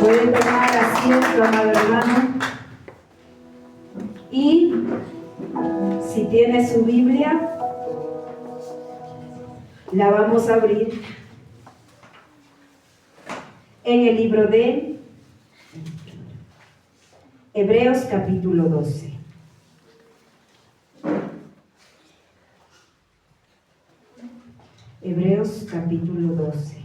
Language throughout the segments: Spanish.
Puede tomar asiento, amado hermano. Y si tiene su Biblia, la vamos a abrir en el libro de Hebreos capítulo 12. Hebreos capítulo 12.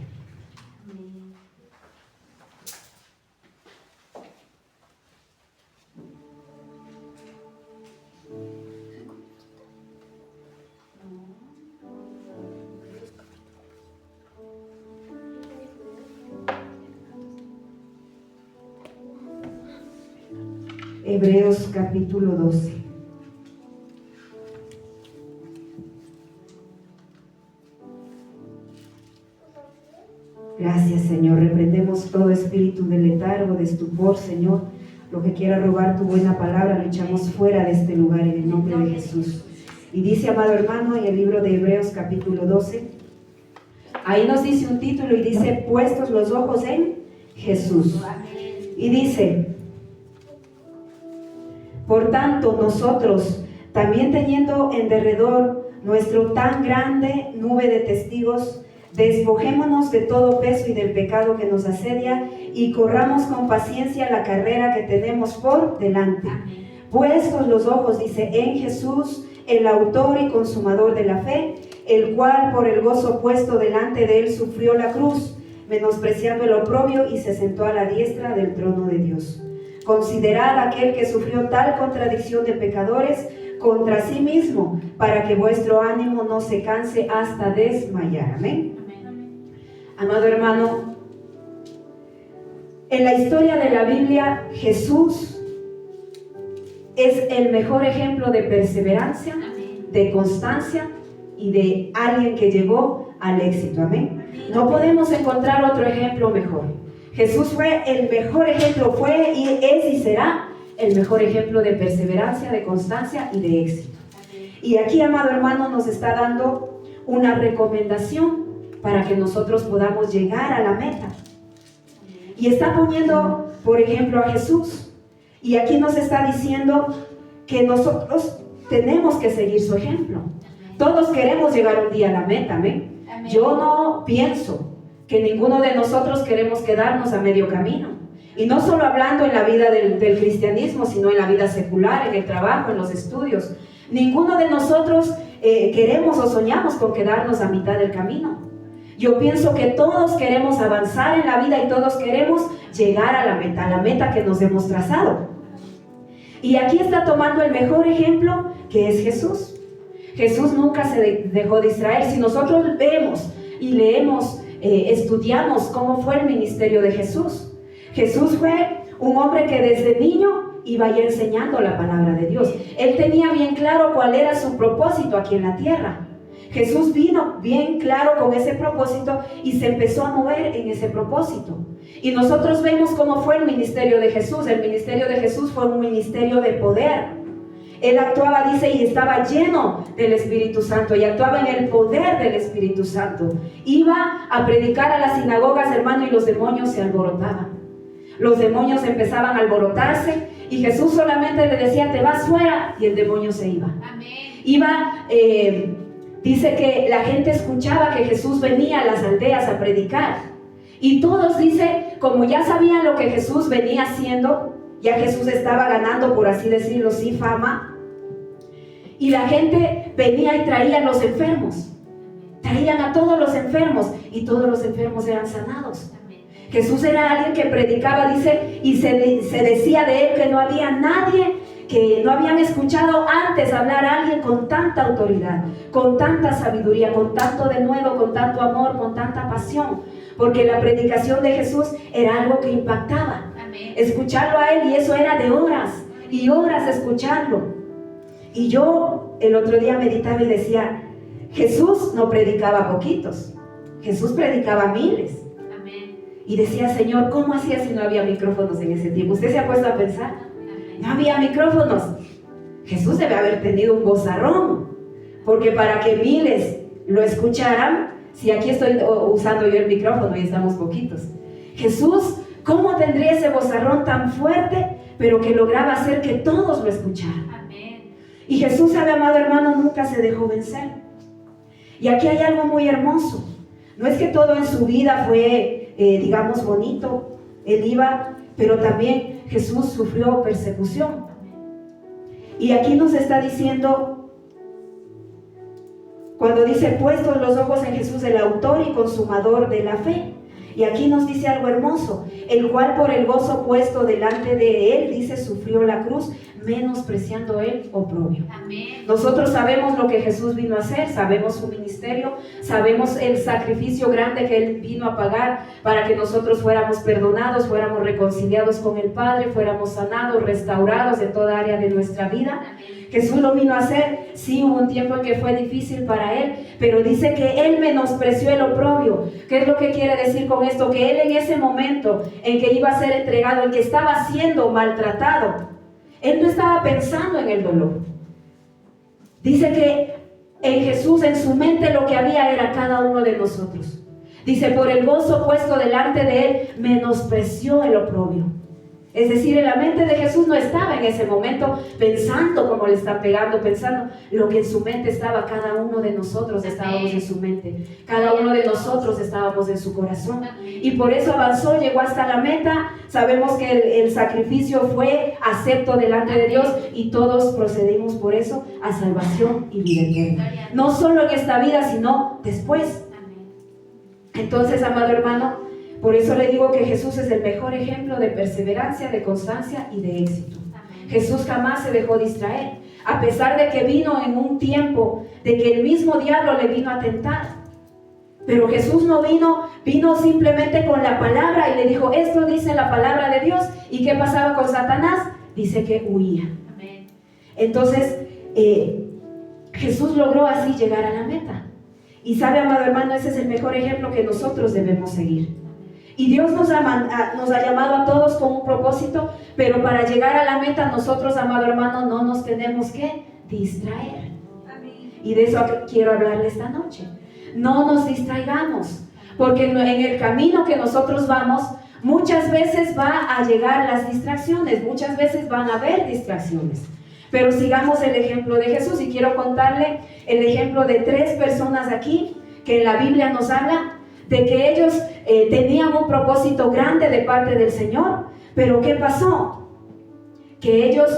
Hebreos capítulo 12. Gracias, Señor. Reprendemos todo espíritu de letargo, de estupor, Señor. Lo que quiera robar tu buena palabra, lo echamos fuera de este lugar en el nombre de Jesús. Y dice, amado hermano, en el libro de Hebreos capítulo 12, ahí nos dice un título y dice, puestos los ojos en Jesús. Y dice, por tanto, nosotros, también teniendo en derredor nuestro tan grande nube de testigos, despojémonos de todo peso y del pecado que nos asedia y corramos con paciencia la carrera que tenemos por delante. Puestos los ojos, dice, en Jesús, el autor y consumador de la fe, el cual por el gozo puesto delante de él sufrió la cruz, menospreciando el oprobio, y se sentó a la diestra del trono de Dios. Considerad aquel que sufrió tal contradicción de pecadores contra sí mismo, para que vuestro ánimo no se canse hasta desmayar. Amén. Amado hermano, en la historia de la Biblia, Jesús es el mejor ejemplo de perseverancia, de constancia y de alguien que llegó al éxito. Amén. No podemos encontrar otro ejemplo mejor. Jesús fue el mejor ejemplo, fue y es y será el mejor ejemplo de perseverancia, de constancia y de éxito. Y aquí, amado hermano, nos está dando una recomendación para que nosotros podamos llegar a la meta. Y está poniendo, por ejemplo, a Jesús. Y aquí nos está diciendo que nosotros tenemos que seguir su ejemplo. Todos queremos llegar un día a la meta, ¿amén? Yo no pienso que ninguno de nosotros queremos quedarnos a medio camino. Y no solo hablando en la vida del cristianismo, sino en la vida secular, en el trabajo, en los estudios. Ninguno de nosotros queremos o soñamos con quedarnos a mitad del camino. Yo pienso que todos queremos avanzar en la vida y todos queremos llegar a la meta que nos hemos trazado. Y aquí está tomando el mejor ejemplo, que es Jesús. Jesús nunca se dejó distraer. Si nosotros vemos y leemos, estudiamos cómo fue el ministerio de Jesús. Jesús fue un hombre que desde niño iba ya enseñando la palabra de Dios. Él tenía bien claro cuál era su propósito aquí en la tierra. Jesús vino bien claro con ese propósito y se empezó a mover en ese propósito. Y nosotros vemos cómo fue el ministerio de Jesús. El ministerio de Jesús fue un ministerio de poder. Él actuaba, dice, y estaba lleno del Espíritu Santo, y actuaba en el poder del Espíritu Santo. Iba a predicar a las sinagogas, hermano, y los demonios se alborotaban. Los demonios empezaban a alborotarse, y Jesús solamente le decía, te vas fuera, y el demonio se iba. Amén. Dice que la gente escuchaba que Jesús venía a las aldeas a predicar. Y todos, dice, como ya sabían lo que Jesús venía haciendo, ya Jesús estaba ganando, por así decirlo, sí, fama. Y la gente venía y traía a los enfermos. Traían a todos los enfermos y todos los enfermos eran sanados. Jesús era alguien que predicaba, dice, y se decía de él que no había nadie que no habían escuchado antes hablar a alguien con tanta autoridad, con tanta sabiduría, con tanto denuedo, con tanto amor, con tanta pasión. Porque la predicación de Jesús era algo que impactaba. Amén. Escucharlo a él, y eso era de horas y horas escucharlo. Y yo el otro día meditaba y decía, Jesús no predicaba a poquitos, Jesús predicaba a miles. Amén. Y decía, Señor, ¿cómo hacía si no había micrófonos en ese tiempo? ¿Usted se ha puesto a pensar? Amén. No había micrófonos. Jesús debe haber tenido un vozarrón, porque para que miles lo escucharan, si aquí estoy usando yo el micrófono y estamos poquitos, Jesús ¿Cómo tendría ese vozarrón tan fuerte, pero que lograba hacer que todos lo escucharan? Amén. Y Jesús, sabe, amado hermano, nunca se dejó vencer. Y aquí hay algo muy hermoso. No es que todo en su vida fue, digamos, bonito. Él iba, pero también Jesús sufrió persecución. Y aquí nos está diciendo, cuando dice, puestos los ojos en Jesús, el autor y consumador de la fe. Y aquí nos dice algo hermoso, el cual por el gozo puesto delante de él, dice, sufrió la cruz, menospreciando el oprobio. Amén. Nosotros sabemos lo que Jesús vino a hacer, sabemos su ministerio, sabemos el sacrificio grande que él vino a pagar para que nosotros fuéramos perdonados, fuéramos reconciliados con el Padre, fuéramos sanados, restaurados en toda área de nuestra vida. Amén. Jesús lo vino a hacer. Sí, hubo un tiempo en que fue difícil para él, pero dice que él menospreció el oprobio. ¿Qué es lo que quiere decir con esto? Que él en ese momento en que iba a ser entregado, en que estaba siendo maltratado, él no estaba pensando en el dolor. Dice que en Jesús, en su mente, lo que había era cada uno de nosotros. Dice, por el gozo puesto delante de él, menospreció el oprobio. Es decir, en la mente de Jesús no estaba en ese momento pensando cómo le está pegando, pensando lo que en su mente estaba. Cada uno de nosotros estábamos en su mente, cada uno de nosotros estábamos en su corazón, y por eso avanzó, llegó hasta la meta. Sabemos que el sacrificio fue acepto delante de Dios, y todos procedimos por eso a salvación y vida eterna, no solo en esta vida, sino después. Entonces, amado hermano, por eso le digo que Jesús es el mejor ejemplo de perseverancia, de constancia y de éxito. Amén. Jesús jamás se dejó distraer, a pesar de que vino en un tiempo de que el mismo diablo le vino a tentar. Pero Jesús no vino simplemente con la palabra y le dijo, esto dice la palabra de Dios. ¿Y qué pasaba con Satanás? Dice que huía. Amén. Entonces, Jesús logró así llegar a la meta. Y sabe, amado hermano, ese es el mejor ejemplo que nosotros debemos seguir. Y Dios nos ha llamado a todos con un propósito, pero para llegar a la meta nosotros, amado hermano, no nos tenemos que distraer. Amén. Y de eso quiero hablarle esta noche. No nos distraigamos, porque en el camino que nosotros vamos, muchas veces va a llegar las distracciones, muchas veces van a haber distracciones. Pero sigamos el ejemplo de Jesús, y quiero contarle el ejemplo de 3 personas aquí que en la Biblia nos habla de que ellos tenían un propósito grande de parte del Señor. Pero ¿qué pasó? Que ellos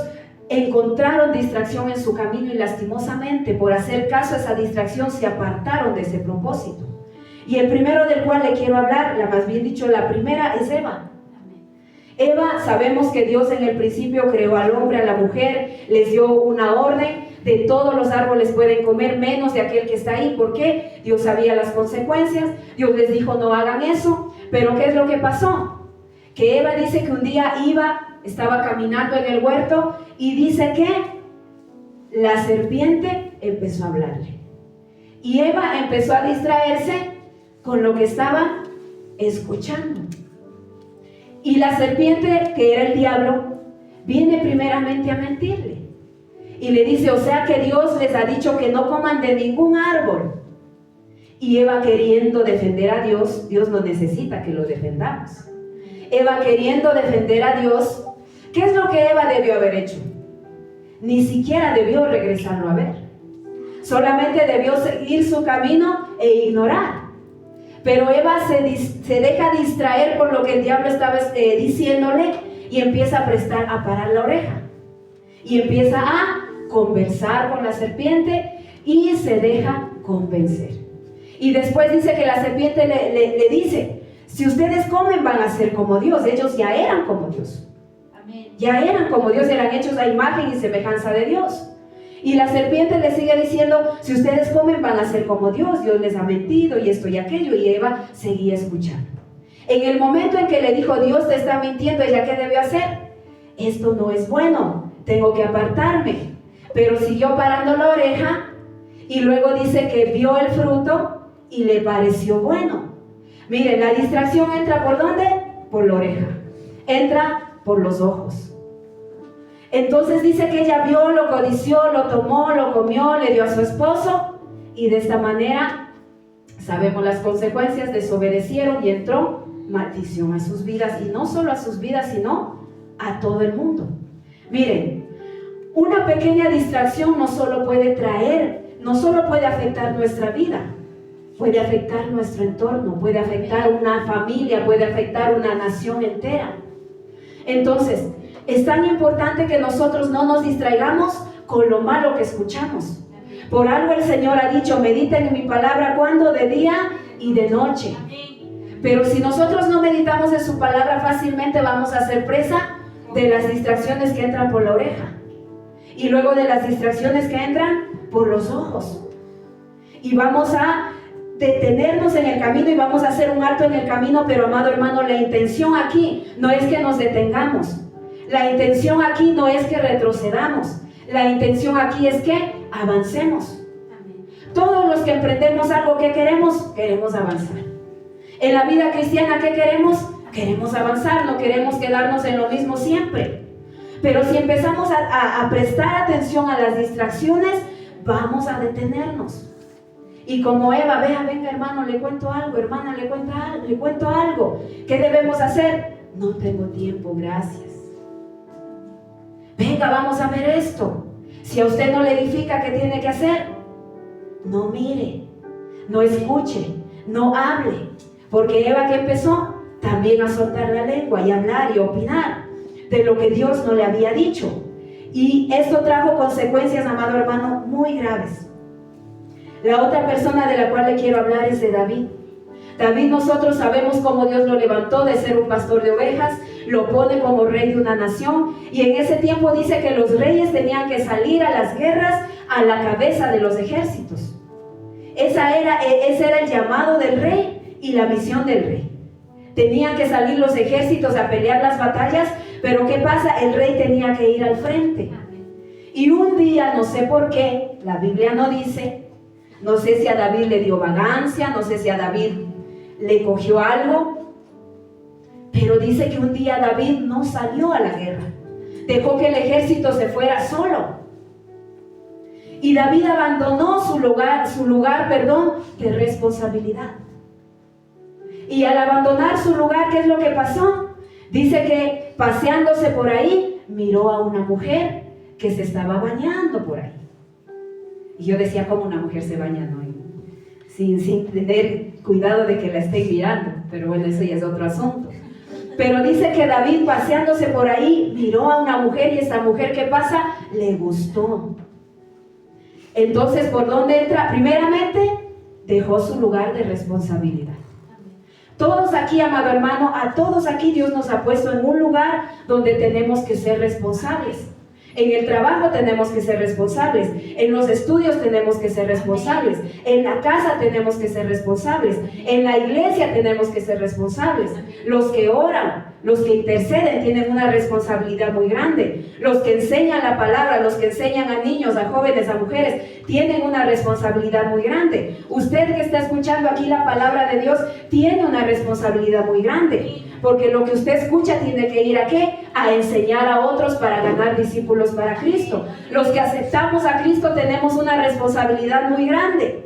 encontraron distracción en su camino, y lastimosamente por hacer caso a esa distracción se apartaron de ese propósito. Y el primero del cual le quiero hablar, más bien dicho, la primera es Eva. Eva, sabemos que Dios en el principio creó al hombre, a la mujer, les dio una orden: de todos los árboles pueden comer menos de aquel que está ahí. ¿Por qué? Dios sabía las consecuencias, Dios les dijo no hagan eso. Pero ¿qué es lo que pasó? Que Eva dice que un día estaba caminando en el huerto, y dice que la serpiente empezó a hablarle. Y Eva empezó a distraerse con lo que estaba escuchando. Y la serpiente, que era el diablo, viene primeramente a mentirle. Y le dice, o sea que Dios les ha dicho que no coman de ningún árbol. Y Eva, queriendo defender a Dios, Dios no necesita que lo defendamos. Eva, queriendo defender a Dios, ¿qué es lo que Eva debió haber hecho? Ni siquiera debió regresarlo a ver. Solamente debió seguir su camino e ignorar. Pero Eva se deja distraer por lo que el diablo estaba diciéndole, y empieza a parar la oreja. Y empieza a conversar con la serpiente y se deja convencer. Y después dice que la serpiente le dice, si ustedes comen van a ser como Dios. Ellos ya eran como Dios. Amén. Ya eran como Dios, eran hechos a imagen y semejanza de Dios. Y la serpiente le sigue diciendo, si ustedes comen van a ser como Dios, Dios les ha mentido y esto y aquello. Y Eva seguía escuchando. En el momento en que le dijo, Dios te está mintiendo, ¿ella qué debió hacer? Esto no es bueno, tengo que apartarme. Pero siguió parando la oreja, y luego dice que vio el fruto y le pareció bueno. Miren, la distracción entra ¿por dónde? Por la oreja. Entra por los ojos. Entonces dice que ella vio, lo codició, lo tomó, lo comió, le dio a su esposo, y de esta manera sabemos las consecuencias: desobedecieron y entró maldición a sus vidas, y no solo a sus vidas, sino a todo el mundo. Miren, una pequeña distracción no solo puede afectar nuestra vida, puede afectar nuestro entorno, puede afectar una familia, puede afectar una nación entera. Entonces, es tan importante que nosotros no nos distraigamos con lo malo que escuchamos. Por algo el Señor ha dicho: mediten en mi palabra, ¿cuándo? De día y de noche. Pero si nosotros no meditamos en su palabra, fácilmente vamos a ser presa de las distracciones que entran por la oreja, y luego de las distracciones que entran por los ojos, y vamos a detenernos en el camino y vamos a hacer un alto en el camino. Pero amado hermano, la intención aquí no es que nos detengamos, la intención aquí no es que retrocedamos, la intención aquí es que avancemos. Todos los que emprendemos algo que queremos avanzar. En la vida cristiana, ¿qué queremos? Queremos avanzar, no queremos quedarnos en lo mismo siempre. Pero si empezamos a prestar atención a las distracciones, vamos a detenernos. Y como Eva, venga hermano, le cuento algo, hermana, le cuento algo. ¿Qué debemos hacer? No tengo tiempo, gracias. Venga, vamos a ver esto. Si a usted no le edifica, ¿qué tiene que hacer? No mire, no escuche, no hable. Porque Eva, ¿qué empezó? También a soltar la lengua y hablar y opinar de lo que Dios no le había dicho. Y esto trajo consecuencias, amado hermano, muy graves. La otra persona de la cual le quiero hablar es de David. David, nosotros sabemos cómo Dios lo levantó de ser un pastor de ovejas, lo pone como rey de una nación, y en ese tiempo dice que los reyes tenían que salir a las guerras a la cabeza de los ejércitos. Ese era el llamado del rey y la misión del rey. Tenían que salir los ejércitos a pelear las batallas, pero ¿qué pasa? El rey tenía que ir al frente. Y un día, no sé por qué, la Biblia no dice, no sé si a David le dio vagancia, no sé si a David le cogió algo, pero dice que un día David no salió a la guerra, dejó que el ejército se fuera solo. Y David abandonó su lugar de responsabilidad. Y al abandonar su lugar, ¿qué es lo que pasó? Dice que paseándose por ahí, miró a una mujer que se estaba bañando por ahí. Y yo decía, ¿cómo una mujer se baña? No, sin tener cuidado de que la estén mirando. Pero bueno, eso ya es otro asunto. Pero dice que David, paseándose por ahí, miró a una mujer, y esta mujer, ¿qué pasa? Le gustó. Entonces, ¿por dónde entra? Primeramente, dejó su lugar de responsabilidad. Todos aquí, amado hermano, a todos aquí Dios nos ha puesto en un lugar donde tenemos que ser responsables. En el trabajo tenemos que ser responsables, en los estudios tenemos que ser responsables, en la casa tenemos que ser responsables, en la iglesia tenemos que ser responsables. Los que oran, los que interceden tienen una responsabilidad muy grande. Los que enseñan la palabra, los que enseñan a niños, a jóvenes, a mujeres, tienen una responsabilidad muy grande. Usted que está escuchando aquí la palabra de Dios tiene una responsabilidad muy grande. Porque lo que usted escucha tiene que ir ¿a qué? A enseñar a otros para ganar discípulos para Cristo. Los que aceptamos a Cristo tenemos una responsabilidad muy grande.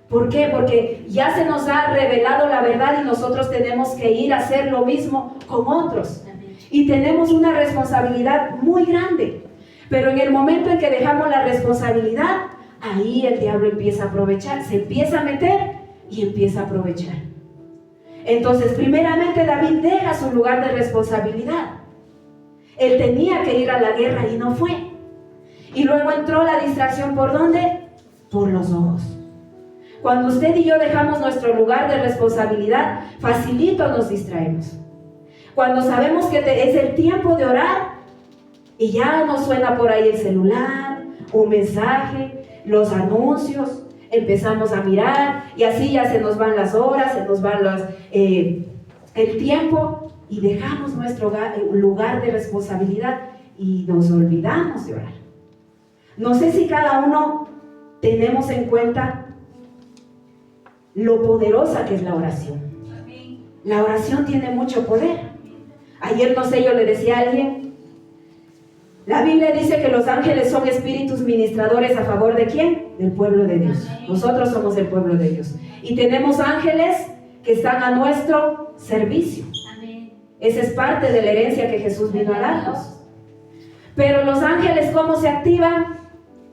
¿Por qué? Porque ya se nos ha revelado la verdad y nosotros tenemos que ir a hacer lo mismo con otros. Y tenemos una responsabilidad muy grande. Pero en el momento en que dejamos la responsabilidad, ahí el diablo empieza a aprovechar, se empieza a meter y empieza a aprovechar. Entonces, primeramente David deja su lugar de responsabilidad. Él tenía que ir a la guerra y no fue. Y luego entró la distracción, ¿por dónde? Por los ojos. Cuando usted y yo dejamos nuestro lugar de responsabilidad, facilito nos distraemos. Cuando sabemos que es el tiempo de orar y ya nos suena por ahí el celular, un mensaje, los anuncios, empezamos a mirar y así ya se nos van las horas, se nos va el tiempo y dejamos nuestro lugar de responsabilidad y nos olvidamos de orar. No sé si cada uno tenemos en cuenta lo poderosa que es la oración. La oración tiene mucho poder. Ayer, no sé, yo le decía a alguien, la Biblia dice que los ángeles son espíritus ministradores a favor ¿de quién? Del pueblo de Dios. Nosotros somos el pueblo de Dios. Y tenemos ángeles que están a nuestro servicio. Esa es parte de la herencia que Jesús vino a darnos. Pero los ángeles, ¿cómo se activan?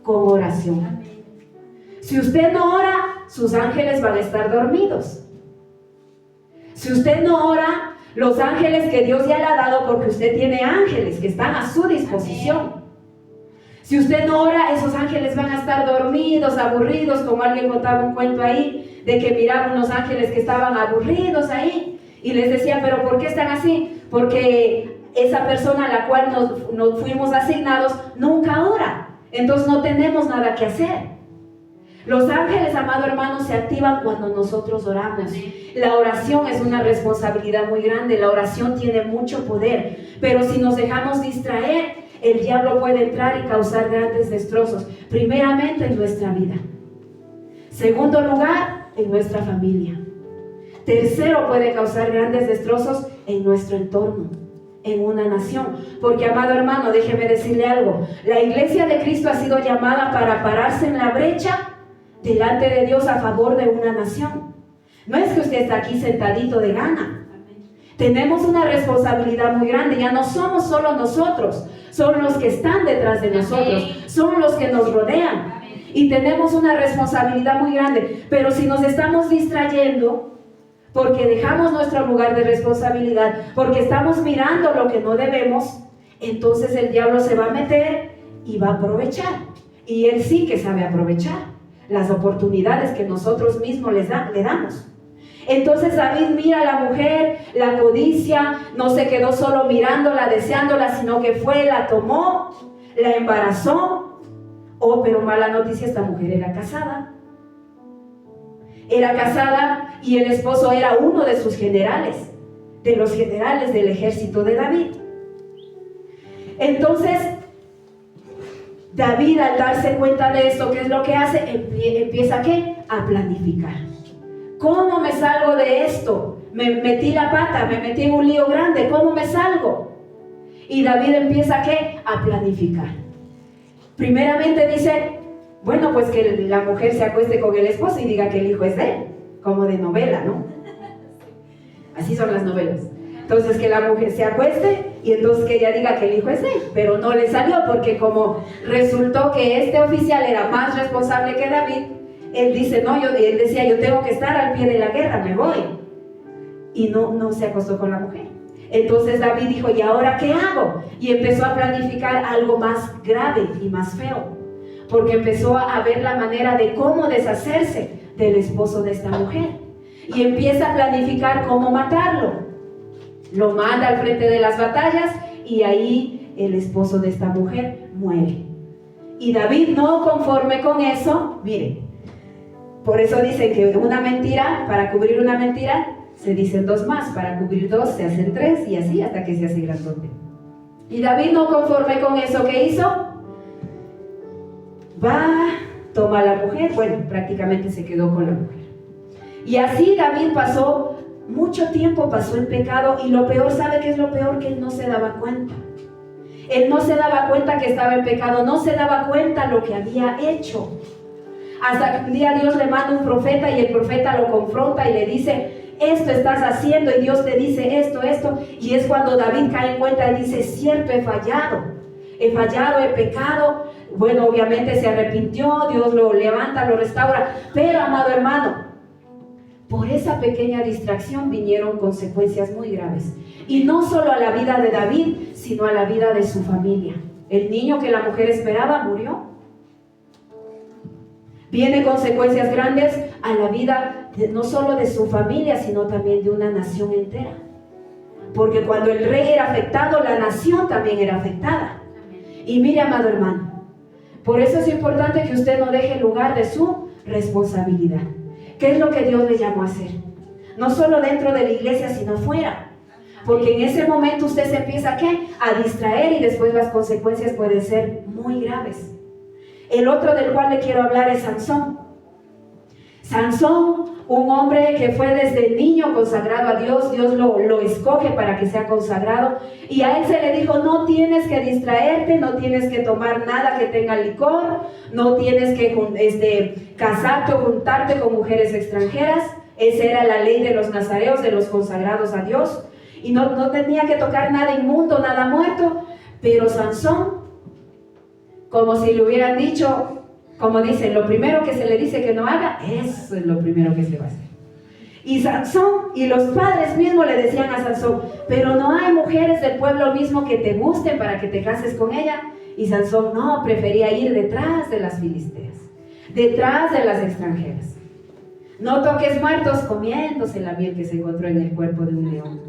Con oración. Si usted no ora, sus ángeles van a estar dormidos. Si usted no ora, los ángeles que Dios ya le ha dado, porque usted tiene ángeles que están a su disposición. Si usted no ora, esos ángeles van a estar dormidos, aburridos, como alguien contaba un cuento ahí, de que miraban unos ángeles que estaban aburridos ahí, y les decía, pero ¿por qué están así? Porque esa persona a la cual nos fuimos asignados nunca ora, entonces no tenemos nada que hacer. Los ángeles, amado hermano, se activan cuando nosotros oramos. La oración es una responsabilidad muy grande, la oración tiene mucho poder, pero si nos dejamos distraer, el diablo puede entrar y causar grandes destrozos, primeramente en nuestra vida. Segundo lugar, en nuestra familia. Tercero, puede causar grandes destrozos en nuestro entorno, en una nación. Porque, amado hermano, déjeme decirle algo. La iglesia de Cristo ha sido llamada para pararse en la brecha delante de Dios a favor de una nación. No es que usted está aquí sentadito de gana. Tenemos una responsabilidad muy grande. Ya no somos solo nosotros, son los que están detrás de nosotros, son los que nos rodean. Y tenemos una responsabilidad muy grande. Pero si nos estamos distrayendo, porque dejamos nuestro lugar de responsabilidad, porque estamos mirando lo que no debemos, entonces el diablo se va a meter y va a aprovechar. Y él sí que sabe aprovechar las oportunidades que nosotros mismos le damos. Entonces David mira a la mujer, la codicia, no se quedó solo mirándola, deseándola, sino que fue, la tomó, la embarazó. Oh, pero mala noticia, esta mujer era casada. Era casada y el esposo era uno de sus generales, de los generales del ejército de David. Entonces, David, al darse cuenta de esto, ¿qué es lo que hace? Empieza ¿qué? A planificar. ¿Cómo me salgo de esto? Me metí la pata, me metí en un lío grande, ¿cómo me salgo? Y David empieza ¿qué? A planificar. Primeramente dice, bueno, pues que la mujer se acueste con el esposo y diga que el hijo es de él, como de novela, ¿no? Así son las novelas. Entonces que la mujer se acueste y entonces que ella diga que el hijo es de él, pero no le salió porque como resultó que este oficial era más responsable que David, él dice, no, él decía, yo tengo que estar al pie de la guerra, me voy. Y no se acostó con la mujer. Entonces David dijo, ¿y ahora qué hago? Y empezó a planificar algo más grave y más feo, porque empezó a ver la manera de cómo deshacerse del esposo de esta mujer. Y empieza a planificar cómo matarlo. Lo manda al frente de las batallas y ahí el esposo de esta mujer muere. Y David, no conforme con eso, mire, por eso dicen que una mentira, para cubrir una mentira, se dicen dos más, para cubrir dos se hacen tres y así hasta que se hace grandote. Y David, no conforme con eso, ¿qué hizo? Toma a la mujer, bueno, prácticamente se quedó con la mujer. Y así David pasó mucho tiempo, pasó en pecado, y lo peor, ¿sabe qué es lo peor? Que él no se daba cuenta. Él no se daba cuenta que estaba en pecado, no se daba cuenta lo que había hecho. Hasta que un día Dios le manda un profeta y el profeta lo confronta y le dice, esto estás haciendo, y Dios le dice esto, y es cuando David cae en cuenta y dice, es cierto, he fallado, he pecado. Bueno, obviamente se arrepintió, Dios lo levanta, lo restaura, pero amado hermano, por esa pequeña distracción vinieron consecuencias muy graves, y no solo a la vida de David, sino a la vida de su familia. El niño que la mujer esperaba murió. Vienen consecuencias grandes a la vida no solo de su familia, sino también de una nación entera, porque cuando el rey era afectado, la nación también era afectada. Y mire, amado hermano, por eso es importante que usted no deje lugar de su responsabilidad. ¿Qué es lo que Dios le llamó a hacer? No solo dentro de la iglesia, sino fuera. Porque en ese momento usted se empieza ¿qué? A distraer, y después las consecuencias pueden ser muy graves. El otro del cual le quiero hablar es Sansón. Sansón, un hombre que fue desde niño consagrado a Dios. Dios lo escoge para que sea consagrado, y a él se le dijo, no tienes que distraerte, no tienes que tomar nada que tenga licor, no tienes que casarte o juntarte con mujeres extranjeras. Esa era la ley de los nazareos, de los consagrados a Dios. Y no tenía que tocar nada inmundo, nada muerto. Pero Sansón, como si le hubieran dicho, como dicen, lo primero que se le dice que no haga, eso es lo primero que se va a hacer. Y Sansón, y los padres mismos le decían a Sansón, pero no hay mujeres del pueblo mismo que te gusten para que te cases con ella. Y Sansón no, prefería ir detrás de las filisteas, detrás de las extranjeras. No toques muertos comiéndose la miel que se encontró en el cuerpo de un león.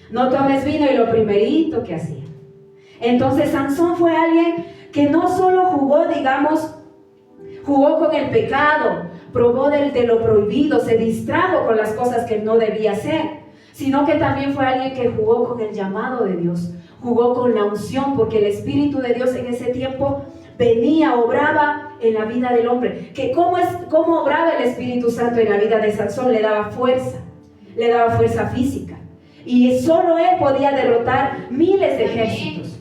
No tomes vino, y lo primerito que hacía. Entonces Sansón fue alguien que no solo jugó, digamos, jugó con el pecado, probó de lo prohibido, se distrajo con las cosas que no debía hacer, sino que también fue alguien que jugó con el llamado de Dios, jugó con la unción, porque el Espíritu de Dios en ese tiempo venía, obraba en la vida del hombre. Que cómo obraba el Espíritu Santo en la vida de Sansón, le daba fuerza física, y solo él podía derrotar miles de ejércitos.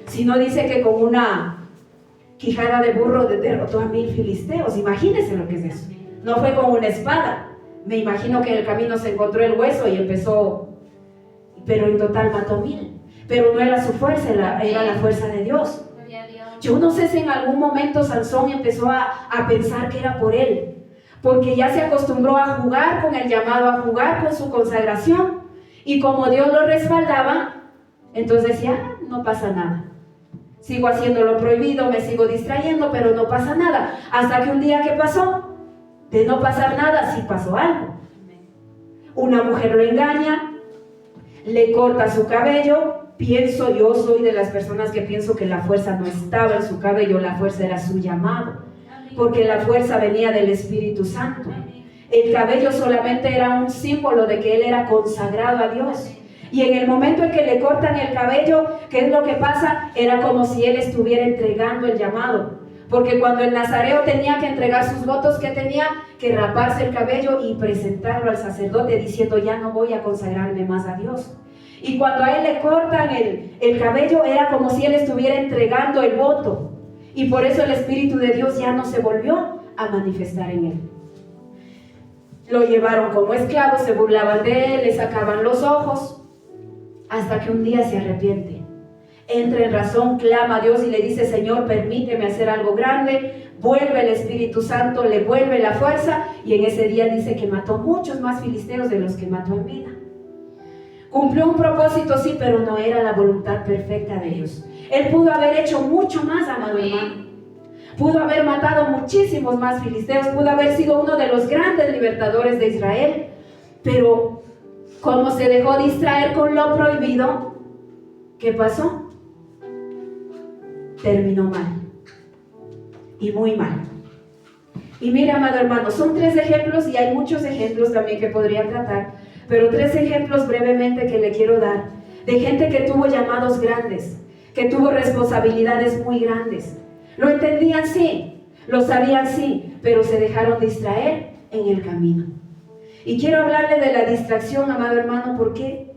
Si no, dice que con una quijada de burro derrotó a 1000 filisteos. Imagínense lo que es eso. No fue con una espada. Me imagino que en el camino se encontró el hueso y empezó, pero en total mató 1000. Pero no era su fuerza, era la fuerza de Dios. Yo no sé si en algún momento Sansón empezó a pensar que era por él, porque ya se acostumbró a jugar con el llamado, a jugar con su consagración, y como Dios lo respaldaba, entonces decía, no pasa nada. Sigo haciendo lo prohibido, me sigo distrayendo, pero no pasa nada. Hasta que un día, ¿qué pasó? De no pasar nada, sí pasó algo. Una mujer lo engaña, le corta su cabello. Yo soy de las personas que pienso que la fuerza no estaba en su cabello, la fuerza era su llamado, porque la fuerza venía del Espíritu Santo. El cabello solamente era un símbolo de que él era consagrado a Dios. Y en el momento en que le cortan el cabello, ¿qué es lo que pasa? Era como si él estuviera entregando el llamado. Porque cuando el nazareo tenía que entregar sus votos, ¿qué tenía? Que raparse el cabello y presentarlo al sacerdote diciendo, ya no voy a consagrarme más a Dios. Y cuando a él le cortan el cabello, era como si él estuviera entregando el voto. Y por eso el Espíritu de Dios ya no se volvió a manifestar en él. Lo llevaron como esclavo, se burlaban de él, le sacaban los ojos, hasta que un día se arrepiente. Entra en razón, clama a Dios y le dice, Señor, permíteme hacer algo grande. Vuelve el Espíritu Santo, le vuelve la fuerza, y en ese día dice que mató muchos más filisteos de los que mató en vida. Cumplió un propósito, sí, pero no era la voluntad perfecta de Dios. Él pudo haber hecho mucho más, amado hermano. Pudo haber matado muchísimos más filisteos, pudo haber sido uno de los grandes libertadores de Israel, pero como se dejó distraer con lo prohibido, ¿qué pasó? Terminó mal, y muy mal. Y mira, amado hermano, son 3 ejemplos, y hay muchos ejemplos también que podría tratar, pero 3 ejemplos brevemente que le quiero dar, de gente que tuvo llamados grandes, que tuvo responsabilidades muy grandes. Lo entendían, sí, lo sabían, sí, pero se dejaron distraer en el camino. Y quiero hablarle de la distracción, amado hermano, porque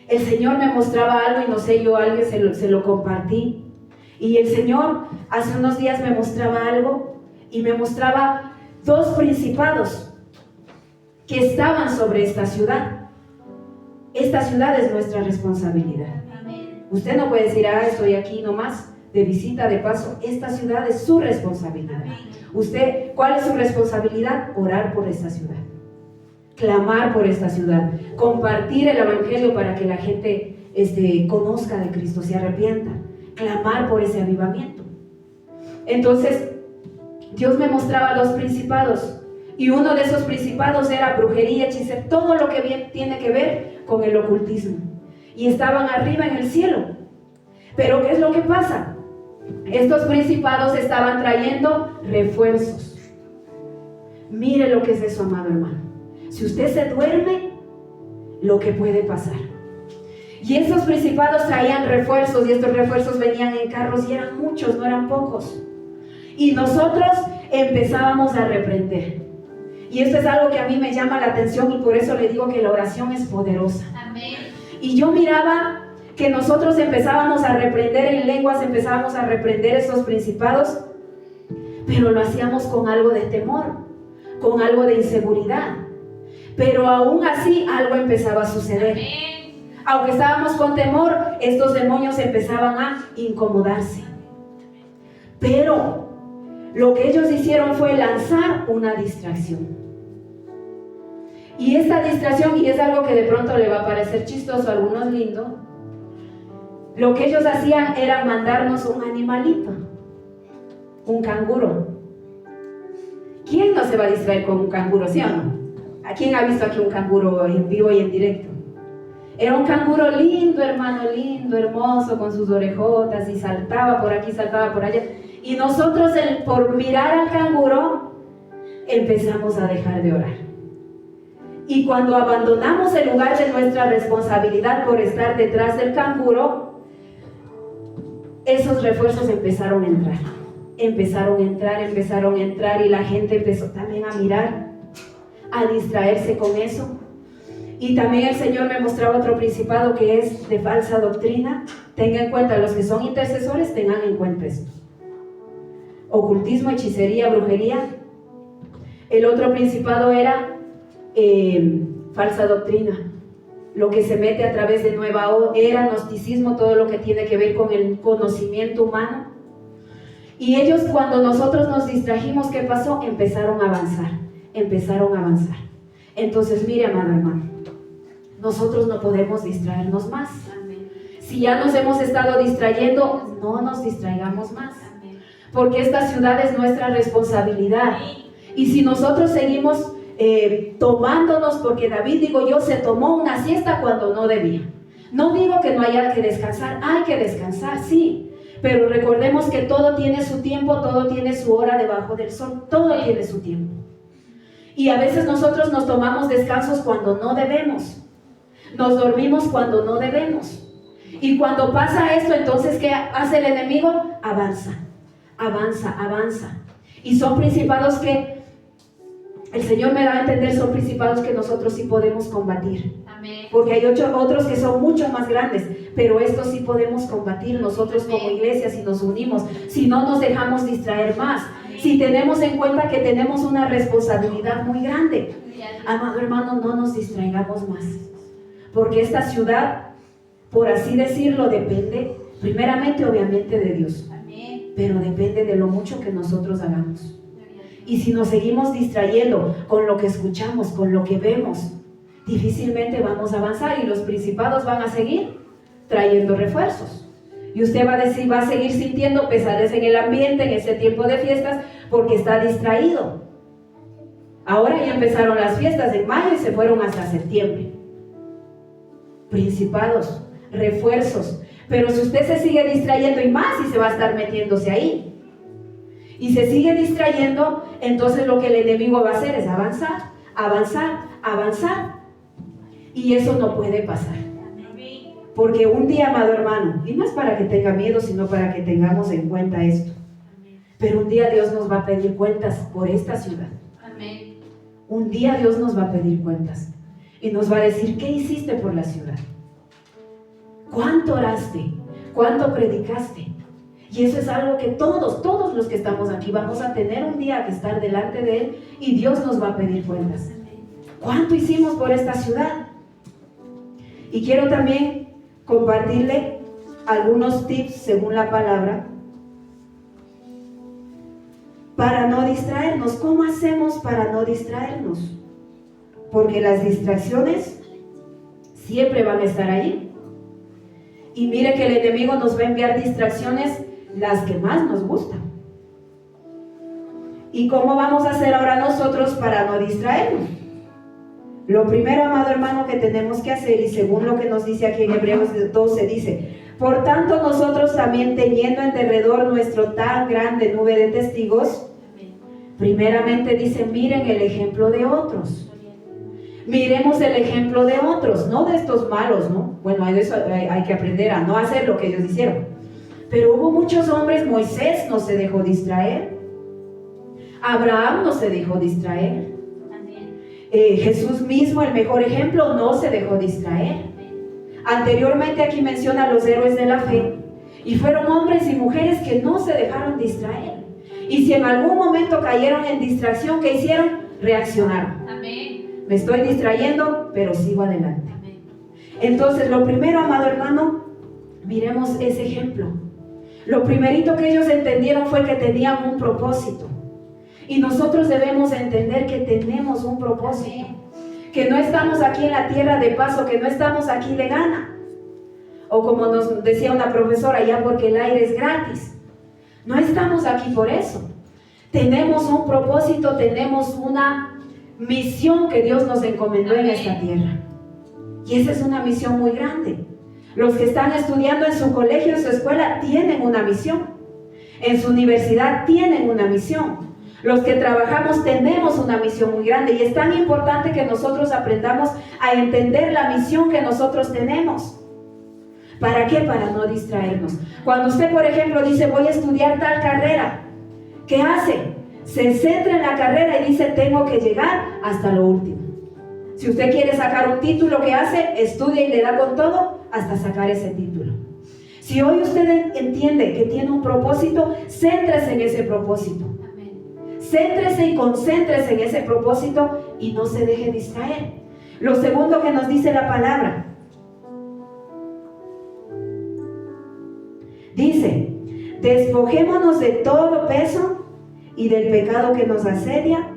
el Señor me mostraba algo, y no sé, yo a alguien se lo compartí. Y el Señor hace unos días me mostraba algo, y me mostraba 2 principados que estaban sobre esta ciudad. Esta ciudad es nuestra responsabilidad. Usted no puede decir, estoy aquí nomás de visita, de paso. Esta ciudad es su responsabilidad. Usted, ¿cuál es su responsabilidad? Orar por esta ciudad, clamar por esta ciudad, compartir el evangelio para que la gente conozca de Cristo, se arrepienta, clamar por ese avivamiento. Entonces Dios me mostraba 2 principados, y uno de esos principados era brujería, hechicería, todo lo que tiene que ver con el ocultismo, y estaban arriba en el cielo. Pero ¿qué es lo que pasa? Estos principados estaban trayendo refuerzos. Mire lo que es eso, amado hermano. Si usted se duerme, lo que puede pasar. Y estos principados traían refuerzos, y estos refuerzos venían en carros, y eran muchos, no eran pocos. Y nosotros empezábamos a reprender. Y esto es algo que a mí me llama la atención, y por eso le digo que la oración es poderosa. Amén. Y yo miraba que nosotros empezábamos a reprender en lenguas, empezábamos a reprender estos principados, pero lo hacíamos con algo de temor, con algo de inseguridad. Pero aún así algo empezaba a suceder. Aunque estábamos con temor, estos demonios empezaban a incomodarse. Pero lo que ellos hicieron fue lanzar una distracción. Y esta distracción, y es algo que de pronto le va a parecer chistoso a algunos lindo, lo que ellos hacían era mandarnos un animalito, un canguro. ¿Quién no se va a distraer con un canguro, sí o no? ¿A quién ha visto aquí un canguro en vivo y en directo? Era un canguro lindo, hermano, lindo, hermoso, con sus orejotas, y saltaba por aquí, saltaba por allá. Y nosotros, por mirar al canguro, empezamos a dejar de orar. Y cuando abandonamos el lugar de nuestra responsabilidad por estar detrás del canguro, esos refuerzos empezaron a entrar. Empezaron a entrar, y la gente empezó también a mirar, a distraerse con eso. Y también el Señor me mostraba otro principado que es de falsa doctrina. Tengan en cuenta, los que son intercesores, tengan en cuenta esto: ocultismo, hechicería, brujería. El otro principado era falsa doctrina, lo que se mete a través de nueva era, gnosticismo, todo lo que tiene que ver con el conocimiento humano. Y ellos, cuando nosotros nos distrajimos, ¿qué pasó? Empezaron a avanzar. Entonces, mire, amado hermano, nosotros no podemos distraernos más. Si ya nos hemos estado distrayendo, no nos distraigamos más, porque esta ciudad es nuestra responsabilidad. Y si nosotros seguimos tomándonos, porque David, digo yo, se tomó una siesta cuando no debía. No digo que no haya que descansar, hay que descansar, sí, pero recordemos que todo tiene su tiempo, todo tiene su hora debajo del sol, todo tiene su tiempo. Y a veces nosotros nos tomamos descansos cuando no debemos, nos dormimos cuando no debemos. Y cuando pasa esto, entonces, ¿qué hace el enemigo? Avanza. Y son principados que el Señor me da a entender, son principados que nosotros sí podemos combatir. Amén. Porque hay otros que son mucho más grandes, pero estos sí podemos combatir nosotros como iglesia si nos unimos, si no nos dejamos distraer más. Amén. Si tenemos en cuenta que tenemos una responsabilidad muy grande. Amado hermano, no nos distraigamos más, porque esta ciudad, por así decirlo, depende primeramente, obviamente, de Dios. Amén. Pero depende de lo mucho que nosotros hagamos. Y si nos seguimos distrayendo con lo que escuchamos, con lo que vemos, difícilmente vamos a avanzar, y los principados van a seguir trayendo refuerzos. Y usted va a seguir sintiendo pesadez en el ambiente en ese tiempo de fiestas porque está distraído. Ahora ya empezaron las fiestas en mayo y se fueron hasta septiembre. Principados, refuerzos. Pero si usted se sigue distrayendo y más, y se va a estar metiéndose ahí, y se sigue distrayendo, entonces lo que el enemigo va a hacer es avanzar. Y eso no puede pasar. Porque un día, amado hermano, y no es para que tenga miedo, sino para que tengamos en cuenta esto, pero un día Dios nos va a pedir cuentas por esta ciudad. Un día Dios nos va a pedir cuentas y nos va a decir: ¿qué hiciste por la ciudad? ¿Cuánto oraste? ¿Cuánto predicaste? Y eso es algo que todos los que estamos aquí vamos a tener un día que estar delante de Él, y Dios nos va a pedir cuentas. ¿Cuánto hicimos por esta ciudad? Y quiero también compartirle algunos tips según la palabra para no distraernos. ¿Cómo hacemos para no distraernos? Porque las distracciones siempre van a estar ahí. Y mire que el enemigo nos va a enviar distracciones, las que más nos gustan. ¿Y cómo vamos a hacer ahora nosotros para no distraernos? Lo primero, amado hermano, que tenemos que hacer, y según lo que nos dice aquí en Hebreos 12, dice: por tanto nosotros también, teniendo en derredor nuestro tan grande nube de testigos, primeramente dice, miren el ejemplo de otros. Miremos el ejemplo de otros, no de estos malos, ¿no? Bueno, de eso hay que aprender a no hacer lo que ellos hicieron. Pero hubo muchos hombres. Moisés no se dejó distraer. Abraham no se dejó distraer. Jesús mismo, el mejor ejemplo, no se dejó distraer. Anteriormente aquí menciona a los héroes de la fe, y fueron hombres y mujeres que no se dejaron distraer. Y si en algún momento cayeron en distracción, ¿qué hicieron? Reaccionaron. Amén. me estoy distrayendo, pero sigo adelante. Entonces, lo primero, amado hermano, miremos ese ejemplo. Lo primerito que ellos entendieron fue que tenían un propósito. Y nosotros debemos entender que tenemos un propósito. Que no estamos aquí en la tierra de paso, que no estamos aquí de gana. O como nos decía una profesora, ya porque el aire es gratis. No estamos aquí por eso. Tenemos un propósito, tenemos una misión que Dios nos encomendó en esta tierra. Y esa es una misión muy grande. Los que están estudiando en su colegio, en su escuela, tienen una misión. En su universidad tienen una misión. Los que trabajamos tenemos una misión muy grande. Y es tan importante que nosotros aprendamos a entender la misión que nosotros tenemos. ¿Para qué? Para no distraernos. Cuando usted, por ejemplo, dice, voy a estudiar tal carrera, ¿qué hace? Se centra en la carrera y dice, tengo que llegar hasta lo último. Si usted quiere sacar un título, ¿qué hace? Estudia y le da con todo hasta sacar ese título. Si hoy usted entiende que tiene un propósito, céntrese en ese propósito. Céntrese y concéntrese en ese propósito y no se deje distraer. Lo segundo que nos dice la palabra, dice, despojémonos de todo peso y del pecado que nos asedia.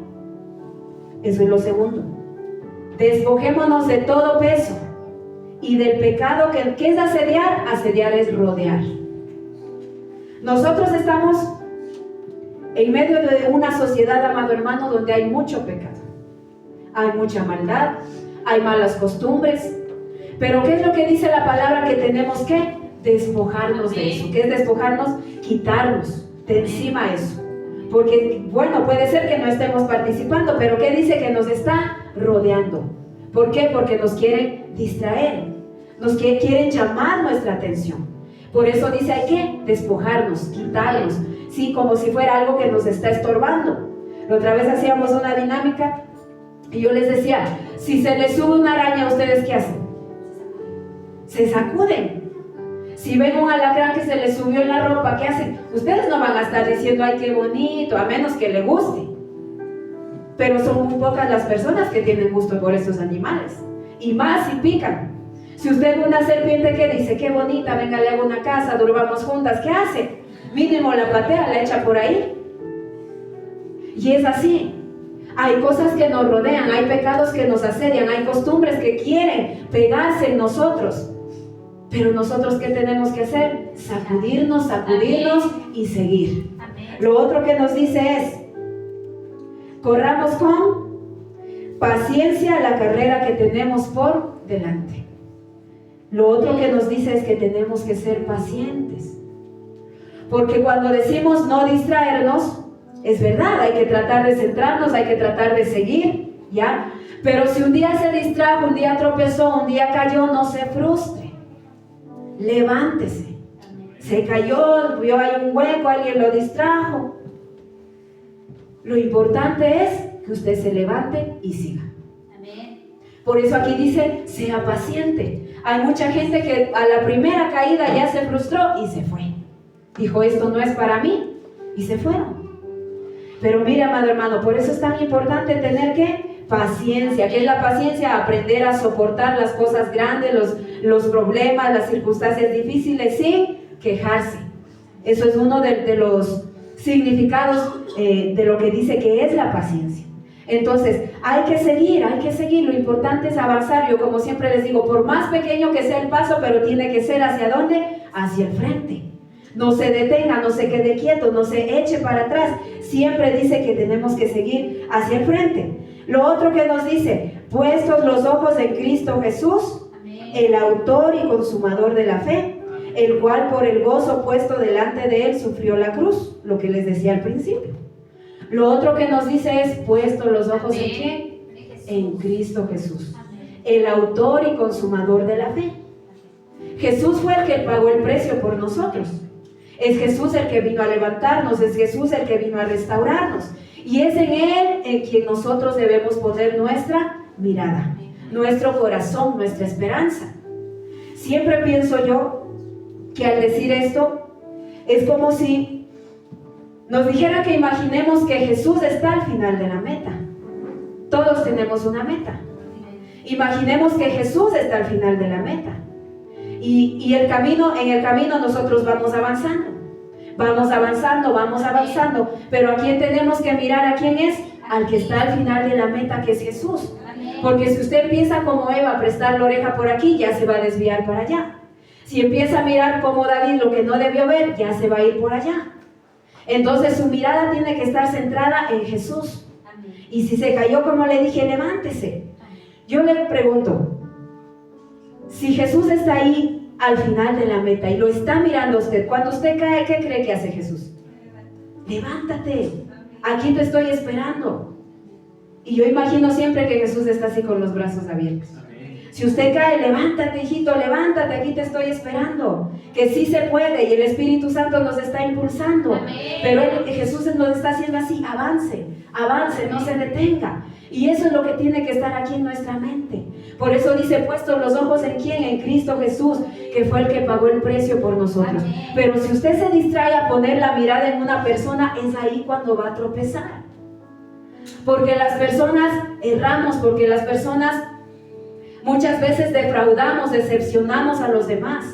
Eso es lo segundo. Despojémonos de todo peso y del pecado que ¿qué es asediar? Asediar es rodear. Nosotros estamos en medio de una sociedad, amado hermano, donde hay mucho pecado. Hay mucha maldad, hay malas costumbres. Pero ¿qué es lo que dice la palabra? Que tenemos que despojarnos de eso. ¿Qué es despojarnos? Quitarnos de encima eso. Porque, bueno, puede ser que no estemos participando, pero ¿qué dice? Que nos está rodeando. ¿Por qué? Porque nos quieren distraer, nos quieren llamar nuestra atención. Por eso dice, hay que despojarnos, quitarnos, sí, como si fuera algo que nos está estorbando. La otra vez hacíamos una dinámica y yo les decía, si se les sube una araña, ¿ustedes qué hacen? Se sacuden. Si ven un alacrán que se les subió en la ropa, ¿qué hacen? Ustedes no van a estar diciendo, ay, qué bonito, a menos que le guste. Pero son muy pocas las personas que tienen gusto por estos animales. Y más si pican. Si usted ve una serpiente que dice, qué bonita, venga, le hago una casa, durmamos juntas, ¿qué hace? Mínimo la patea, la echa por ahí. Y es así. Hay cosas que nos rodean, hay pecados que nos asedian, hay costumbres que quieren pegarse en nosotros. Pero nosotros, ¿qué tenemos que hacer? Sacudirnos y seguir. Lo otro que nos dice es, corramos con paciencia la carrera que tenemos por delante. Lo otro que nos dice es que tenemos que ser pacientes. Porque cuando decimos no distraernos, es verdad, hay que tratar de centrarnos, hay que tratar de seguir, ¿ya? Pero si un día se distrajo, un día tropezó, un día cayó, no se frustre. Levántese. Se cayó, vio ahí un hueco, alguien lo distrajo. Lo importante es que usted se levante y siga. Por eso aquí dice, sea paciente. Hay mucha gente que a la primera caída ya se frustró y se fue. Dijo, esto no es para mí. Y se fueron. Pero mire, amado hermano, por eso es tan importante tener ¿qué? Paciencia. ¿Qué es la paciencia? Aprender a soportar las cosas grandes, los problemas, las circunstancias difíciles sin quejarse. Eso es uno de los significados de lo que dice que es la paciencia. Entonces, hay que seguir, lo importante es avanzar. Yo como siempre les digo, por más pequeño que sea el paso, pero tiene que ser ¿hacia dónde? Hacia el frente. No se detenga, no se quede quieto, no se eche para atrás. Siempre dice que tenemos que seguir hacia el frente. Lo otro que nos dice, puestos los ojos en Cristo Jesús, el autor y consumador de la fe, el cual por el gozo puesto delante de él sufrió la cruz, lo que les decía al principio. Lo otro que nos dice es, puestos los ojos en ¿quién? En Cristo Jesús, el autor y consumador de la fe. Jesús fue el que pagó el precio por nosotros. Es Jesús el que vino a levantarnos, es Jesús el que vino a restaurarnos. Y es en Él en quien nosotros debemos poner nuestra mirada, nuestro corazón, nuestra esperanza. Siempre pienso yo que al decir esto, es como si nos dijera que imaginemos que Jesús está al final de la meta. Todos tenemos una meta. Imaginemos que Jesús está al final de la meta. Y en el camino nosotros vamos avanzando. Vamos avanzando. Pero ¿a quién tenemos que mirar? ¿A quién es? Al que está al final de la meta, que es Jesús. Porque si usted empieza como Eva a prestar la oreja por aquí, ya se va a desviar para allá. Si empieza a mirar como David lo que no debió ver, ya se va a ir por allá. Entonces su mirada tiene que estar centrada en Jesús. Y si se cayó, como le dije, levántese. Yo le pregunto, si Jesús está ahí al final de la meta y lo está mirando a usted, cuando usted cae, ¿qué cree que hace Jesús? Levántate, aquí te estoy esperando. Y yo imagino siempre que Jesús está así con los brazos abiertos. Si usted cae, levántate, hijito, levántate, aquí te estoy esperando. Que sí se puede y el Espíritu Santo nos está impulsando. Amén. Pero Jesús nos está haciendo así, avance, no se detenga. Y eso es lo que tiene que estar aquí en nuestra mente. Por eso dice, puestos los ojos en ¿quién? En Cristo Jesús, que fue el que pagó el precio por nosotros. Amén. Pero si usted se distrae a poner la mirada en una persona, es ahí cuando va a tropezar. Porque las personas erramos, porque las personas muchas veces defraudamos, decepcionamos a los demás.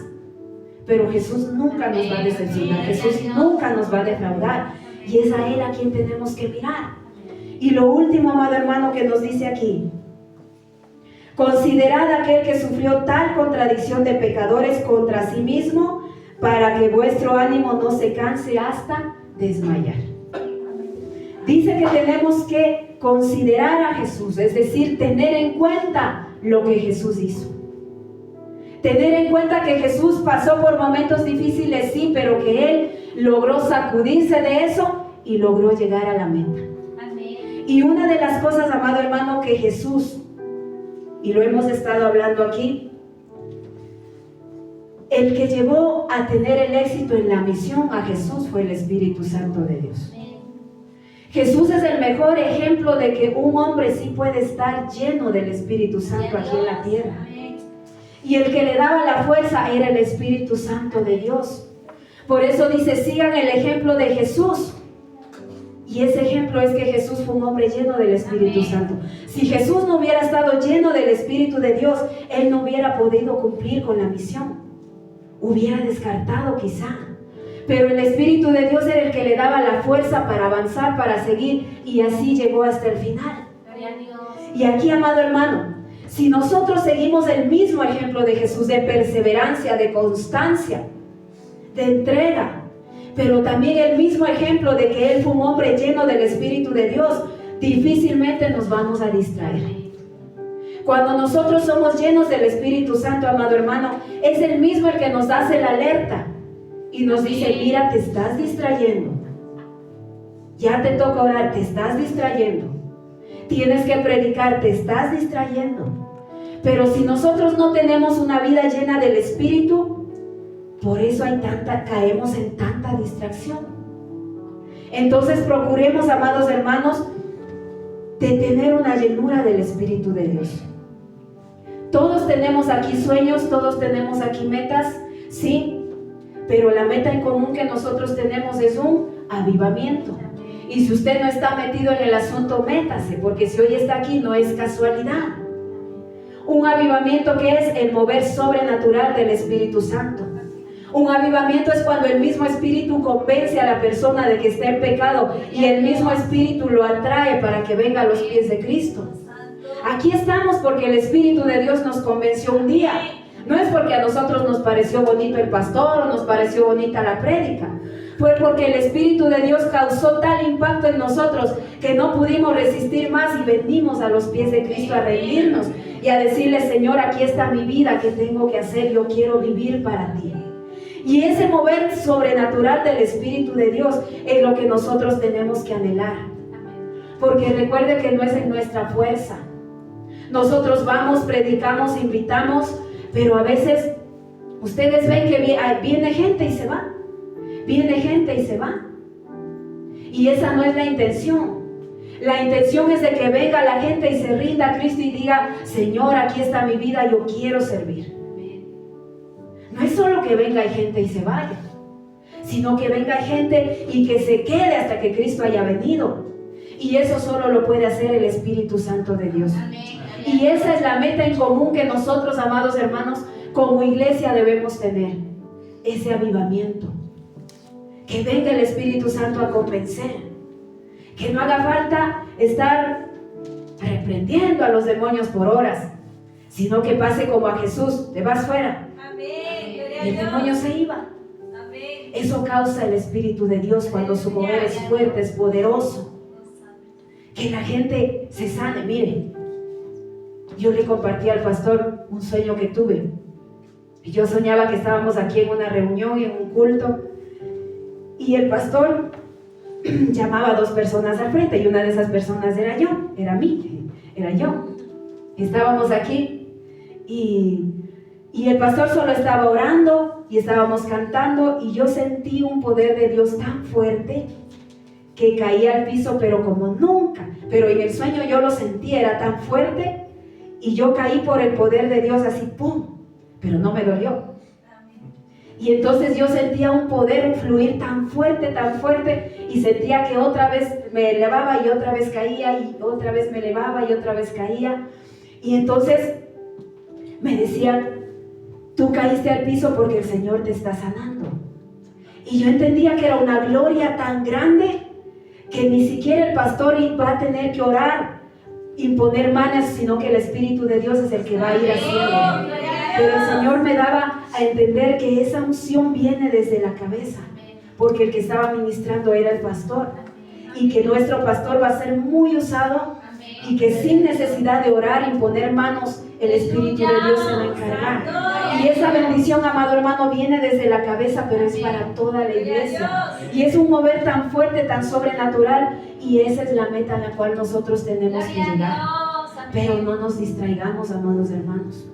Pero Jesús nunca nos va a decepcionar, Jesús nunca nos va a defraudar. Y es a Él a quien tenemos que mirar. Y lo último, amado hermano, que nos dice aquí: considerad aquel que sufrió tal contradicción de pecadores contra sí mismo, para que vuestro ánimo no se canse hasta desmayar. Dice que tenemos que considerar a Jesús, es decir, tener en cuenta lo que Jesús hizo. Tener en cuenta que Jesús pasó por momentos difíciles, sí, pero que Él logró sacudirse de eso y logró llegar a la meta. Amén. Y una de las cosas, amado hermano, que Jesús, y lo hemos estado hablando aquí, el que llevó a tener el éxito en la misión a Jesús fue el Espíritu Santo de Dios. Jesús es el mejor ejemplo de que un hombre sí puede estar lleno del Espíritu Santo aquí en la tierra. Y el que le daba la fuerza era el Espíritu Santo de Dios. Por eso dice, sigan el ejemplo de Jesús. Y ese ejemplo es que Jesús fue un hombre lleno del Espíritu Santo. Si Jesús no hubiera estado lleno del Espíritu de Dios, Él no hubiera podido cumplir con la misión. Hubiera descartado quizá. Pero el Espíritu de Dios era el que le daba la fuerza para avanzar, para seguir, y así llegó hasta el final. Y aquí, amado hermano, si nosotros seguimos el mismo ejemplo de Jesús, de perseverancia, de constancia, de entrega, pero también el mismo ejemplo de que Él fue un hombre lleno del Espíritu de Dios, difícilmente nos vamos a distraer. Cuando nosotros somos llenos del Espíritu Santo, amado hermano, es el mismo el que nos hace la alerta. Y nos dice, mira, te estás distrayendo. Ya te toca orar, te estás distrayendo. Tienes que predicar, te estás distrayendo. Pero si nosotros no tenemos una vida llena del Espíritu, por eso caemos en tanta distracción. Entonces procuremos, amados hermanos, de tener una llenura del Espíritu de Dios. Todos tenemos aquí sueños, todos tenemos aquí metas, sí. Pero la meta en común que nosotros tenemos es un avivamiento. Y si usted no está metido en el asunto, métase, porque si hoy está aquí no es casualidad. Un avivamiento que es el mover sobrenatural del Espíritu Santo. Un avivamiento es cuando el mismo Espíritu convence a la persona de que está en pecado y el mismo Espíritu lo atrae para que venga a los pies de Cristo. Aquí estamos porque el Espíritu de Dios nos convenció un día. No es porque a nosotros nos pareció bonito el pastor o nos pareció bonita la prédica. Fue porque el Espíritu de Dios causó tal impacto en nosotros que no pudimos resistir más y venimos a los pies de Cristo a rendirnos y a decirle, Señor, aquí está mi vida, ¿qué tengo que hacer? Yo quiero vivir para ti. Y ese mover sobrenatural del Espíritu de Dios es lo que nosotros tenemos que anhelar. Porque recuerde que no es en nuestra fuerza. Nosotros vamos, predicamos, invitamos, pero a veces ustedes ven que viene gente y se va. Viene gente y se va. Y esa no es la intención. La intención es de que venga la gente y se rinda a Cristo y diga, Señor, aquí está mi vida, yo quiero servir. No es solo que venga gente y se vaya, sino que venga gente y que se quede hasta que Cristo haya venido. Y eso solo lo puede hacer el Espíritu Santo de Dios. Y esa es la meta en común que nosotros, amados hermanos, como iglesia debemos tener. Ese avivamiento. Que venga el Espíritu Santo a convencer. Que no haga falta estar reprendiendo a los demonios por horas, sino que pase como a Jesús, te vas fuera. Y el demonio se iba. Eso causa el Espíritu de Dios cuando su poder es fuerte, es poderoso. Que la gente se sane. Mire, yo le compartí al pastor un sueño que tuve. Y yo soñaba que estábamos aquí en una reunión, en un culto, y el pastor llamaba a 2 personas al frente, y una de esas personas era yo, era yo. Estábamos aquí y el pastor solo estaba orando y estábamos cantando, y yo sentí un poder de Dios tan fuerte que caía al piso, pero como nunca. Pero en el sueño yo lo sentí, era tan fuerte, y yo caí por el poder de Dios así, ¡pum! Pero no me dolió. Y entonces yo sentía un poder, un fluir tan fuerte, y sentía que otra vez me elevaba y otra vez caía, y otra vez me elevaba y otra vez caía. Y entonces me decían, tú caíste al piso porque el Señor te está sanando. Y yo entendía que era una gloria tan grande que ni siquiera el pastor va a tener que orar, imponer manos, sino que el Espíritu de Dios es el que va a ir haciendo. Pero el Señor me daba a entender que esa unción viene desde la cabeza, porque el que estaba ministrando era el pastor, y que nuestro pastor va a ser muy usado, y que sin necesidad de orar, imponer manos, el Espíritu de Dios se va a encargar. Y esa bendición, amado hermano, viene desde la cabeza, pero es para toda la iglesia. Y es un mover tan fuerte, tan sobrenatural, y esa es la meta a la cual nosotros tenemos que llegar. Pero no nos distraigamos, amados hermanos.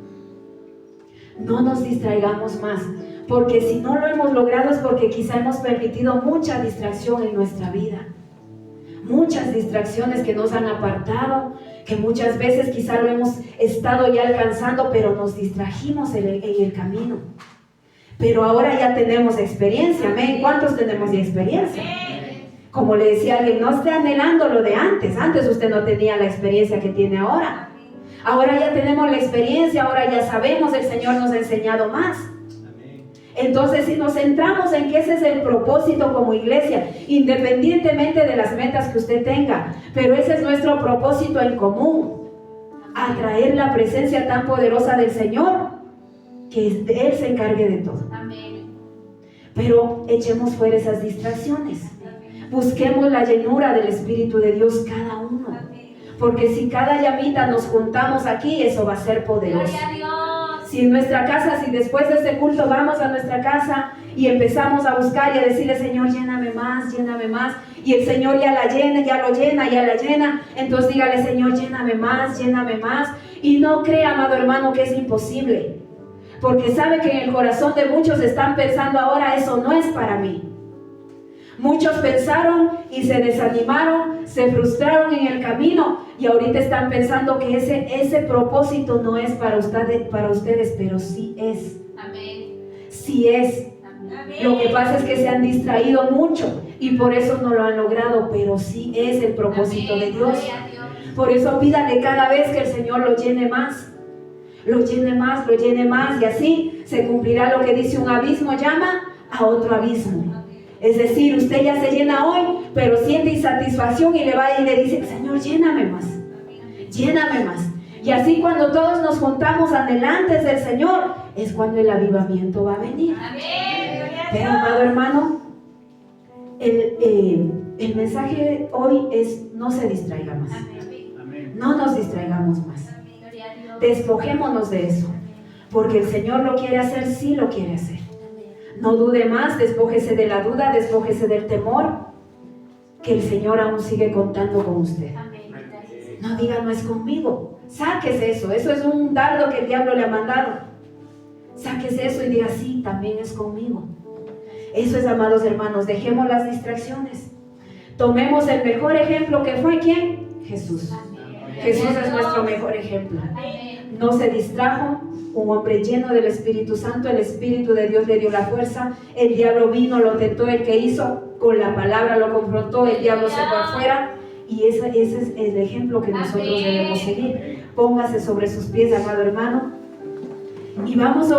No nos distraigamos más, porque si no lo hemos logrado es porque quizá hemos permitido mucha distracción en nuestra vida. Muchas distracciones que nos han apartado, que muchas veces quizá lo hemos estado ya alcanzando, pero nos distrajimos en el camino. Pero ahora ya tenemos experiencia, amén. ¿Cuántos tenemos ya experiencia? Como le decía alguien, no esté anhelando lo de antes. Antes usted no tenía la experiencia que tiene ahora. Ahora ya tenemos la experiencia, ahora ya sabemos, el Señor nos ha enseñado más. Entonces, si nos centramos en que ese es el propósito como iglesia, independientemente de las metas que usted tenga, pero ese es nuestro propósito en común, atraer la presencia tan poderosa del Señor, que Él se encargue de todo. Pero echemos fuera esas distracciones. Busquemos la llenura del Espíritu de Dios cada uno. Porque si cada llamita nos juntamos aquí, eso va a ser poderoso. Si en nuestra casa, si después de este culto vamos a nuestra casa y empezamos a buscar y a decirle, Señor, lléname más, y el Señor ya la llena, ya la llena, entonces dígale, Señor, lléname más, y no crea, amado hermano, que es imposible, porque sabe que en el corazón de muchos están pensando ahora, eso no es para mí. Muchos pensaron y se desanimaron, se frustraron en el camino, y ahorita están pensando que ese propósito no es para ustedes, pero sí es. Amén. Sí es. Amén. Lo que pasa es que se han distraído mucho y por eso no lo han logrado, pero sí es el propósito de Dios. Por eso pídale cada vez que el Señor lo llene más, y así se cumplirá lo que dice: un abismo llama a otro abismo. Es decir, usted ya se llena hoy, pero siente insatisfacción y le va y le dice: Señor, lléname más. Y así cuando todos nos juntamos anhelantes del Señor, es cuando el avivamiento va a venir. Pero, amado hermano, el mensaje hoy es: no se distraiga más. No nos distraigamos más. Despojémonos de eso, porque el Señor lo quiere hacer, sí lo quiere hacer. No dude más, despójese de la duda, despójese del temor, que el Señor aún sigue contando con usted. No diga, no es conmigo. Sáquese eso es un dardo que el diablo le ha mandado. Sáquese eso y diga, sí, también es conmigo. Eso es, amados hermanos, dejemos las distracciones. Tomemos el mejor ejemplo, que fue ¿quién? Jesús. Jesús es nuestro mejor ejemplo. No se distrajo. Un hombre lleno del Espíritu Santo, el Espíritu de Dios le dio la fuerza. El diablo vino, lo tentó, el que hizo con la palabra lo confrontó, el diablo se fue afuera Y ese es el ejemplo que nosotros debemos seguir. Póngase sobre sus pies, amado hermano, y vamos a